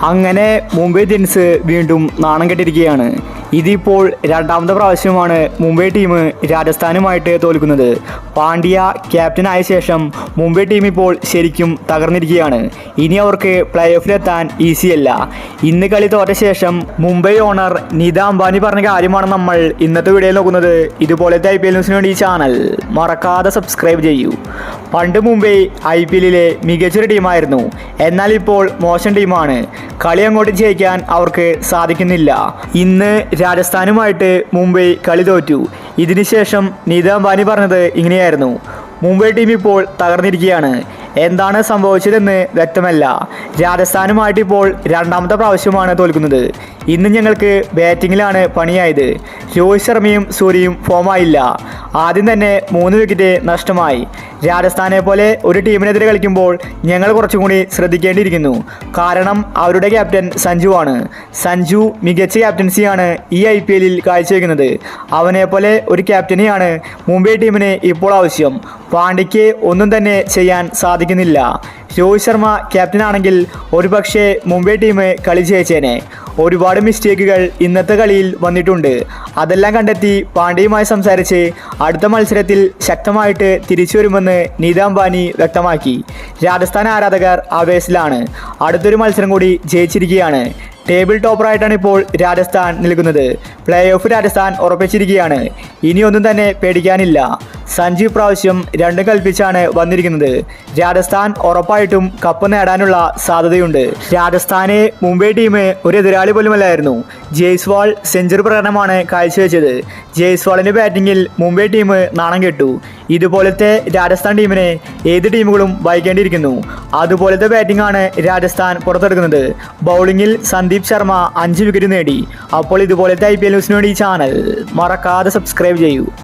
അങ്ങനെ മുംബൈ ഇന്ത്യൻസ് വീണ്ടും നാണം കെട്ടിരിക്കുകയാണ്. ഇതിപ്പോൾ രണ്ടാമത്തെ പ്രാവശ്യമാണ് മുംബൈ ടീം രാജസ്ഥാനുമായിട്ട് തോൽക്കുന്നത്. പാണ്ഡ്യ ക്യാപ്റ്റനായ ശേഷം മുംബൈ ടീം ഇപ്പോൾ ശരിക്കും തകർന്നിരിക്കുകയാണ്. ഇനി അവർക്ക് പ്ലേ ഓഫിലെത്താൻ ഈസിയല്ല. ഇന്ന് കളി തോറ്റ ശേഷം മുംബൈ ഓണർ നിത അംബാനി പറഞ്ഞ കാര്യമാണ് നമ്മൾ ഇന്നത്തെ വീഡിയോയിൽ നോക്കുന്നത്. ഇതുപോലത്തെ IPL ന്യൂസിന് വേണ്ടി ഈ ചാനൽ മറക്കാതെ സബ്സ്ക്രൈബ് ചെയ്യൂ. പണ്ട് മുംബൈ IPL മികച്ചൊരു ടീമായിരുന്നു. എന്നാൽ ഇപ്പോൾ മോശം ടീമാണ്. കളി അങ്ങോട്ട് ജയിക്കാൻ അവർക്ക് സാധിക്കുന്നില്ല. ഇന്ന് രാജസ്ഥാനുമായിട്ട് മുംബൈ കളി തോറ്റു. ഇതിനുശേഷം നിത അംബാനി പറഞ്ഞത് ഇങ്ങനെയായിരുന്നു: മുംബൈ ടീം ഇപ്പോൾ തകർന്നിരിക്കുകയാണ്. എന്താണ് സംഭവിച്ചതെന്ന് വ്യക്തമല്ല. രാജസ്ഥാനുമായിട്ട് ഇപ്പോൾ രണ്ടാമത്തെ പ്രാവശ്യമാണ് തോൽക്കുന്നത്. ഇന്ന് ഞങ്ങൾക്ക് ബാറ്റിങ്ങിലാണ് പണിയായത്. രോഹിത് ശർമ്മയും സൂര്യയും ഫോമായില്ല. ആദ്യം തന്നെ 3 വിക്കറ്റ് നഷ്ടമായി. രാജസ്ഥാനെ പോലെ ഒരു ടീമിനെതിരെ കളിക്കുമ്പോൾ ഞങ്ങൾ കുറച്ചും കൂടി ശ്രദ്ധിക്കേണ്ടിയിരിക്കുന്നു. കാരണം അവരുടെ ക്യാപ്റ്റൻ സഞ്ജുവാണ്. സഞ്ജു മികച്ച ക്യാപ്റ്റൻസിയാണ് ഈ IPL കാഴ്ചവെക്കുന്നത്. അവനെപ്പോലെ ഒരു ക്യാപ്റ്റനെയാണ് മുംബൈ ടീമിന് ഇപ്പോൾ ആവശ്യം. പാണ്ഡ്യയ്ക്ക് ഒന്നും തന്നെ ചെയ്യാൻ സാധിക്കുന്നില്ല. രോഹിത് ശർമ്മ ക്യാപ്റ്റനാണെങ്കിൽ ഒരുപക്ഷെ മുംബൈ ടീം കളി ജയിച്ചേനെ. ഒരുപാട് മിസ്റ്റേക്കുകൾ ഇന്നത്തെ കളിയിൽ വന്നിട്ടുണ്ട്. അതെല്ലാം കണ്ടെത്തി പാണ്ഡ്യയുമായി സംസാരിച്ച് അടുത്ത മത്സരത്തിൽ ശക്തമായിട്ട് തിരിച്ചു വരുമെന്ന് നിത അംബാനി വ്യക്തമാക്കി. രാജസ്ഥാൻ ആരാധകർ ആവേശത്തിലാണ്. അടുത്തൊരു മത്സരം കൂടി ജയിച്ചിരിക്കുകയാണ്. ടേബിൾ ടോപ്പറായിട്ടാണ് ഇപ്പോൾ രാജസ്ഥാൻ നിൽക്കുന്നത്. പ്ലേ ഓഫ് രാജസ്ഥാൻ ഉറപ്പിച്ചിരിക്കുകയാണ്. ഇനിയൊന്നും തന്നെ പേടിക്കാനില്ല. സഞ്ജു പ്രാവശ്യം 2 കൽപ്പിച്ചാണ് വന്നിരിക്കുന്നത്. രാജസ്ഥാൻ ഉറപ്പായിട്ടും കപ്പ് നേടാനുള്ള സാധ്യതയുണ്ട്. രാജസ്ഥാനെ മുംബൈ ടീം ഒരു എതിരാളി പോലുമല്ലായിരുന്നു. ജയ്സ്വാൾ സെഞ്ചുറി പ്രകടനമാണ് കാഴ്ചവെച്ചത്. ജയ്സ്വാളിൻ്റെ ബാറ്റിങ്ങിൽ മുംബൈ ടീം നാണം കെട്ടു. ഇതുപോലത്തെ രാജസ്ഥാൻ ടീമിനെ ഏത് ടീമുകളും വായിക്കേണ്ടിയിരിക്കുന്നു. അതുപോലത്തെ ബാറ്റിംഗാണ് രാജസ്ഥാൻ പുറത്തെടുക്കുന്നത്. ബൗളിങ്ങിൽ സന്ദീപ് ശർമ്മ 5 വിക്കറ്റ് നേടി. അപ്പോൾ ഇതുപോലത്തെ IPL ന്യൂസിന് വേണ്ടി ഈ ചാനൽ മറക്കാതെ സബ്സ്ക്രൈബ് ചെയ്യൂ.